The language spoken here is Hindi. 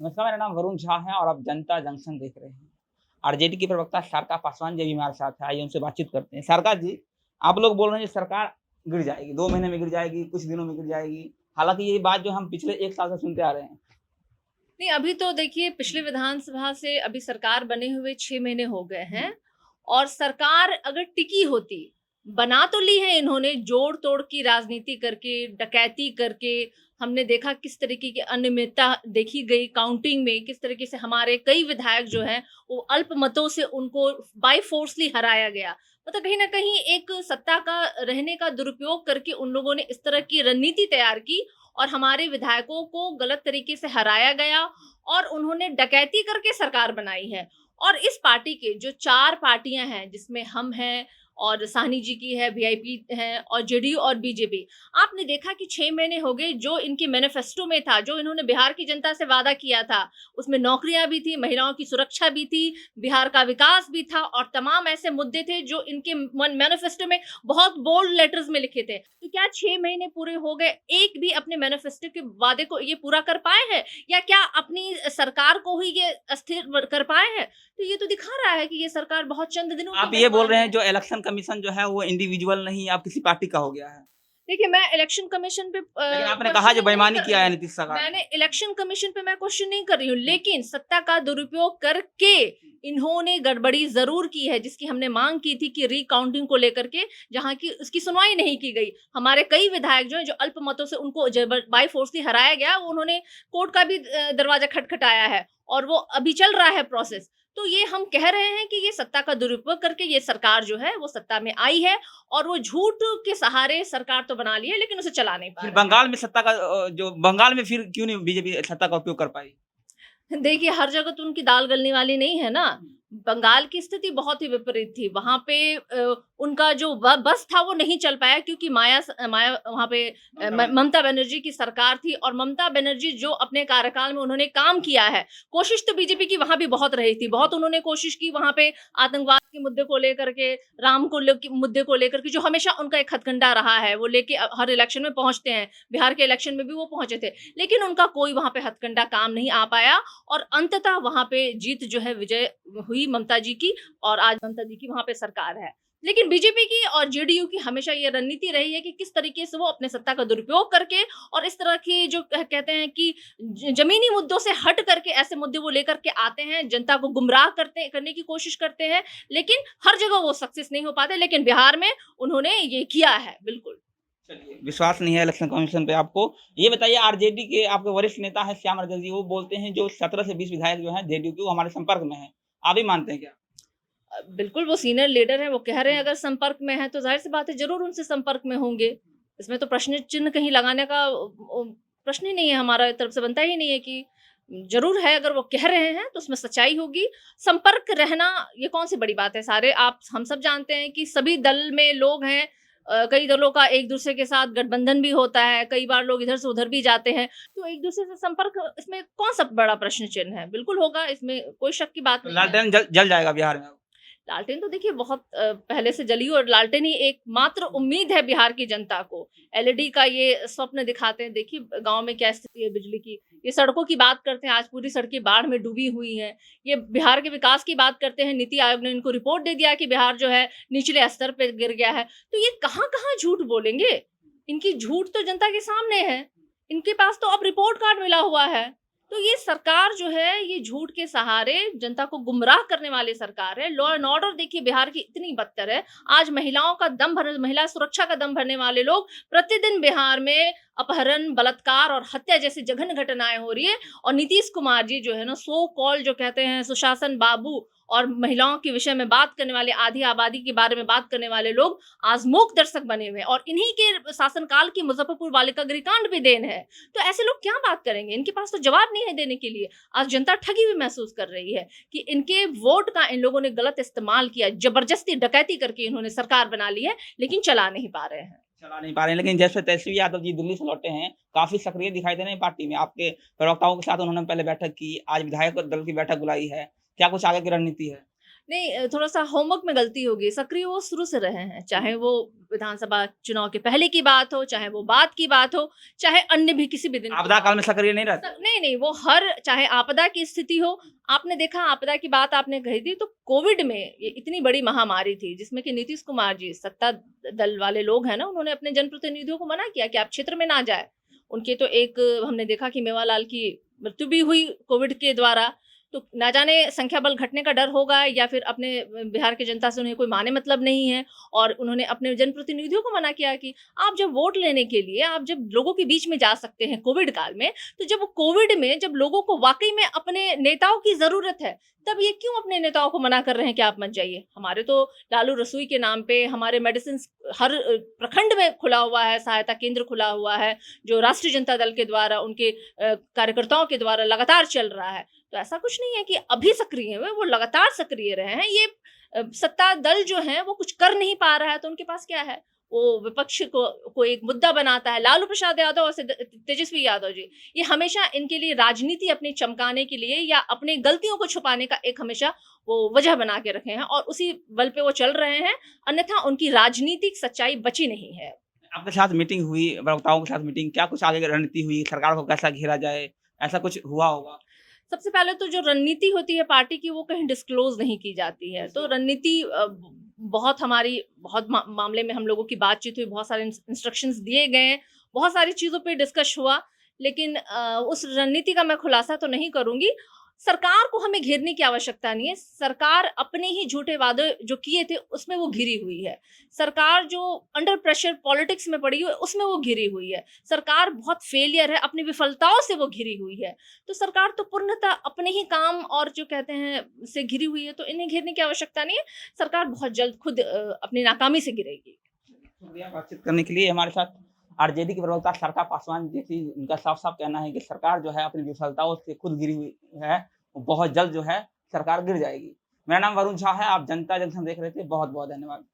नमस्कार, मेरा नाम वरुण झा है और आप जनता जंक्शन देख रहे हैं। आरजेडी की प्रवक्ता शारदा पासवान जी भी हमारे साथ है, आइए उनसे बातचीत करते हैं। शारदा जी, आप लोग बोल रहे हैं कि सरकार गिर जाएगी, 2 महीने में गिर जाएगी, कुछ दिनों में गिर जाएगी। हालाँकि ये बात जो हम पिछले 1 साल से सुनते आ रहे हैं। नहीं, अभी तो देखिए पिछली विधानसभा से अभी सरकार बने हुए 6 महीने हो गए हैं और सरकार अगर टिकी होती, बना तो ली है इन्होंने जोड़-तोड़ की राजनीति करके, डकैती करके, हमने देखा किस तरीके की अनियमितता देखी गई काउंटिंग में, किस तरीके से हमारे कई विधायक जो हैं, वो अल्प मतों से उनको बाय फोर्सली हराया गया। मतलब कहीं न कहीं एक सत्ता का रहने का दुरुपयोग करके उन लोगों ने इस तरह की रणनीति तैयार की और हमारे विधायकों को गलत तरीके से हराया गया और उन्होंने डकैती करके सरकार बनाई है। और इस पार्टी के जो 4 पार्टियाँ हैं जिसमें हम हैं और साहनी जी की है, वीआईपी है और जेडीयू और बीजेपी। आपने देखा कि 6 महीने हो गए जो इनके मैनिफेस्टो में था, जो इन्होंने बिहार की जनता से वादा किया था, उसमें नौकरियाँ भी थी, महिलाओं की सुरक्षा भी थी, बिहार का विकास भी था और तमाम ऐसे मुद्दे थे जो इनके मैनिफेस्टो में बहुत बोल्ड लेटर्स में लिखे थे। तो क्या 6 महीने पूरे हो गए, एक भी अपने मैनिफेस्टो के वादे को ये पूरा कर पाए हैं? या क्या अपनी सरकार को ही ये अस्थिर कर पाए हैं? तो ये तो दिखा रहा है कि ये सरकार बहुत चंद दिनों की आप ये बोल मेहमान रहे हैं है। जो इलेक्शन कमीशन जो है वो इंडिविजुअल नहीं, आप किसी पार्टी का हो गया है। देखिए, मैं इलेक्शन कमीशन पे लेकिन आपने कहा जो क्वेश्चनिंग नहीं बेईमानी कर रही किया है हूँ। नीतीश सरकार ने। मैंने इलेक्शन कमीशन पे मैं क्वेश्चन नहीं कर रही हूँ, लेकिन सत्ता का दुरुपयोग करके इन्होंने गड़बड़ी ज़रूर की है, जिसकी हमने माँग की थी कि रिकाउंटिंग को लेकर के, जहाँ की उसकी सुनवाई नहीं की गई। हमारे कई विधायक जो हैं, जो अल्प मतों से उनको बाय फोर्सली हराया गया, उन्होंने कोर्ट का भी दरवाज़ा खटखटाया है और वो अभी चल रहा है प्रोसेस। तो ये हम कह रहे हैं कि ये सत्ता का दुरुपयोग करके ये सरकार जो है, वो सत्ता में आई है और वो झूठ के सहारे सरकार तो बना ली है, लेकिन उसे चला नहीं पा फिर रहे हैं। बंगाल में सत्ता का जो बंगाल में फिर क्यों नहीं बीजेपी सत्ता का उपयोग कर पाई? देखिए, हर जगह तो उनकी दाल गलने वाली नहीं है ना। बंगाल की स्थिति बहुत ही विपरीत थी। वहाँ पे उनका जो बस था वो नहीं चल पाया क्योंकि माया वहाँ पे ममता बनर्जी की सरकार थी और ममता बनर्जी जो अपने कार्यकाल में उन्होंने काम किया है, कोशिश तो बीजेपी की वहाँ भी बहुत रही थी। बहुत उन्होंने कोशिश की वहाँ पे आतंकवाद के मुद्दे को लेकर के, राम को ले के मुद्दे को लेकर के जो हमेशा उनका एक हथकंडा रहा है, वो लेके हर इलेक्शन में पहुँचते हैं। बिहार के इलेक्शन में भी वो पहुँचे थे। लेकिन उनका कोई वहाँ पे हथकंडा काम नहीं आ पाया और अंततः वहाँ पे जीत जो है विजय हुई ममता जी की और आज ममता जी की वहाँ पे सरकार है। लेकिन बीजेपी की और जेडीयू की हमेशा ये रणनीति रही है कि किस तरीके से वो अपने सत्ता का दुरुपयोग करके और इस तरह की जो कहते हैं कि जमीनी मुद्दों से हट करके ऐसे मुद्दे वो लेकर के आते हैं, जनता को गुमराह करने की कोशिश करते हैं, लेकिन हर जगह वो सक्सेस नहीं हो पाते। लेकिन बिहार में उन्होंने ये किया है, बिल्कुल। चलिए, विश्वास नहीं है इलेक्शन कमीशन पे आपको। ये बताइए आरजेडी के आपके वरिष्ठ नेता हैं श्याम रजक जी, वो बोलते हैं जो 17 से 20 विधायक जो हैं जेडीयू के वो हमारे संपर्क में हैं। आप भी मानते हैं क्या? बिल्कुल वो सीनियर लीडर हैं, वो कह रहे हैं अगर संपर्क में हैं, तो ज़ाहिर-सी बात है ज़रूर उनसे संपर्क में होंगे। इसमें तो प्रश्न चिन्ह कहीं लगाने का प्रश्न ही नहीं है, हमारा तरफ से बनता ही नहीं है कि ज़रूर है, अगर वो कह रहे हैं, तो उसमें सच्चाई होगी। संपर्क रहना ये कौन-सी बड़ी बात है, सारे आप हम सब जानते हैं कि सभी दल में लोग हैं। कई दलों का एक-दूसरे के साथ गठबंधन भी होता है, कई बार लोग इधर से उधर भी जाते हैं, तो एक-दूसरे से संपर्क इसमें कौन-सा बड़ा प्रश्न चिन्ह है? बिल्कुल होगा, इसमें कोई शक की बात तो नहीं है। लालटेन जल जाएगा बिहार में अब। लालटेन तो देखिए बहुत पहले से जली और लालटेन ही एकमात्र उम्मीद है बिहार की जनता को। एलईडी का ये स्वप्न दिखाते हैं, देखिए गाँव में क्या स्थिति है बिजली की। ये सड़कों की बात करते हैं, आज पूरी सड़कें बाढ़ में डूबी हुई हैं। ये बिहार के विकास की बात करते हैं, नीति आयोग ने इनको रिपोर्ट दे दिया कि बिहार जो है निचले स्तर पे गिर गया है। तो ये कहाँ-कहाँ झूठ बोलेंगे? इनकी झूठ तो जनता के सामने है। इनके पास तो अब रिपोर्ट कार्ड मिला हुआ है। तो ये सरकार जो है ये झूठ के सहारे जनता को गुमराह करने वाली सरकार है। लॉ एंड ऑर्डर देखिए बिहार की इतनी बदतर है। आज महिला सुरक्षा का दम भरने वाले लोग प्रतिदिन बिहार में अपहरण, बलात्कार और हत्या जैसी जघन्य घटनाएँ हो रही है और नीतीश कुमार जी जो है ना सो कॉल्ड जो कहते हैं सुशासन बाबू और महिलाओं के विषय में बात करने वाले, आधी आबादी के बारे में बात करने वाले लोग आज मूक दर्शक बने हुए हैं और इन्हीं के शासनकाल की मुजफ्फरपुर बालिका गृहकांड भी देन है। तो ऐसे लोग क्या बात करेंगे? इनके पास तो जवाब नहीं है देने के लिए। आज जनता ठगी हुई महसूस कर रही है कि इनके वोट का इन लोगों ने गलत इस्तेमाल किया, जबरदस्ती डकैती करके इन्होंने सरकार बना ली है, लेकिन चला नहीं पा रहे हैं। चला नहीं पा रहे हैं, लेकिन जैसे तेजस्वी यादव जी दिल्ली से लौटे हैं, काफ़ी सक्रिय दिखाई दे रहे हैं पार्टी में। आपके प्रवक्ताओं के साथ उन्होंने पहले बैठक की, आज विधायक दल की बैठक बुलाई है। क्या कुछ आगे की रणनीति है? नहीं, थोड़ा सा होमवर्क में गलती होगी। सक्रिय वो शुरू से रहे हैं, चाहे वो विधानसभा चुनाव के पहले की बात हो, चाहे वो बाद की बात हो, चाहे अन्य भी किसी भी दिन की आपदा बात काल में हो। सक्रिय नहीं रहते। नहीं, नहीं, वो हर चाहे आपदा की स्थिति हो, आपने देखा आपदा की बात आपने कही थी, तो कोविड में ये इतनी बड़ी महामारी थी जिसमें कि नीतीश कुमार जी सत्ता दल वाले लोग हैं ना, उन्होंने अपने जनप्रतिनिधियों को मना किया कि आप क्षेत्र में ना जाए। उनके तो एक हमने देखा कि मेवालाल की मृत्यु भी हुई कोविड के द्वारा। तो ना जाने संख्या बल घटने का डर होगा या फिर अपने बिहार की जनता से उन्हें कोई माने मतलब नहीं है, और उन्होंने अपने जनप्रतिनिधियों को मना किया कि आप जब वोट लेने के लिए आप जब लोगों के बीच में जा सकते हैं कोविड काल में, तो जब कोविड में जब लोगों को वाकई में अपने नेताओं की जरूरत है, तब ये क्यों अपने नेताओं को मना कर रहे हैं कि आप मत जाइए। हमारे तो लालू रसोई के नाम पे हमारे मेडिसिन हर प्रखंड में खुला हुआ है, सहायता केंद्र खुला हुआ है, जो राष्ट्रीय जनता दल के द्वारा उनके कार्यकर्ताओं के द्वारा लगातार चल रहा है। तो ऐसा कुछ नहीं है कि अभी सक्रिय हुए, वो लगातार सक्रिय रहे हैं। ये सत्ता दल जो है वो कुछ कर नहीं पा रहा है, तो उनके पास क्या है, वो विपक्ष को एक मुद्दा बनाता है। लालू प्रसाद यादव और तेजस्वी यादव जी, ये हमेशा इनके लिए राजनीति अपनी चमकाने के लिए या अपनी गलतियों को छुपाने का एक हमेशा वो वजह बना के रखे हैं, और उसी बल पे वो चल रहे हैं। अन्यथा उनकी राजनीतिक सच्चाई बची नहीं है। आपके साथ मीटिंग हुई, प्रवक्ताओं के साथ मीटिंग, क्या कुछ आगे की रणनीति हुई? सरकार को कैसा घेरा जाए? ऐसा कुछ हुआ होगा? सबसे पहले तो जो रणनीति होती है पार्टी की, वो कहीं डिस्क्लोज नहीं की जाती है। तो रणनीति बहुत हमारी बहुत मामले में हम लोगों की बातचीत हुई, बहुत सारे इंस्ट्रक्शंस दिए गए, बहुत सारी चीजों पे डिस्कस हुआ, लेकिन उस रणनीति का मैं खुलासा तो नहीं करूंगी। सरकार को हमें घेरने की आवश्यकता नहीं है। सरकार अपने ही झूठे वादे जो किए थे उसमें वो घिरी हुई है। सरकार जो अंडर प्रेशर पॉलिटिक्स में पड़ी हुई है उसमें वो घिरी हुई है। सरकार बहुत फेलियर है, अपनी विफलताओं से वो घिरी हुई है। तो सरकार तो पूर्णतः अपने ही काम और जो कहते हैं से घिरी हुई है, तो इन्हें घेरने की आवश्यकता नहीं है। सरकार बहुत जल्द खुद अपनी नाकामी से गिरेगी। शुक्रिया बातचीत करने के लिए। हमारे साथ आरजेडी की प्रवक्ता सरका पासवान जी थी। उनका साफ-साफ कहना है कि सरकार जो है अपनी विफलताओं से खुद घिरी हुई है। बहुत जल्द जो है सरकार गिर जाएगी। मेरा नाम वरुण झा है। आप जनता जंक्शन देख रहे थे। बहुत-बहुत धन्यवाद।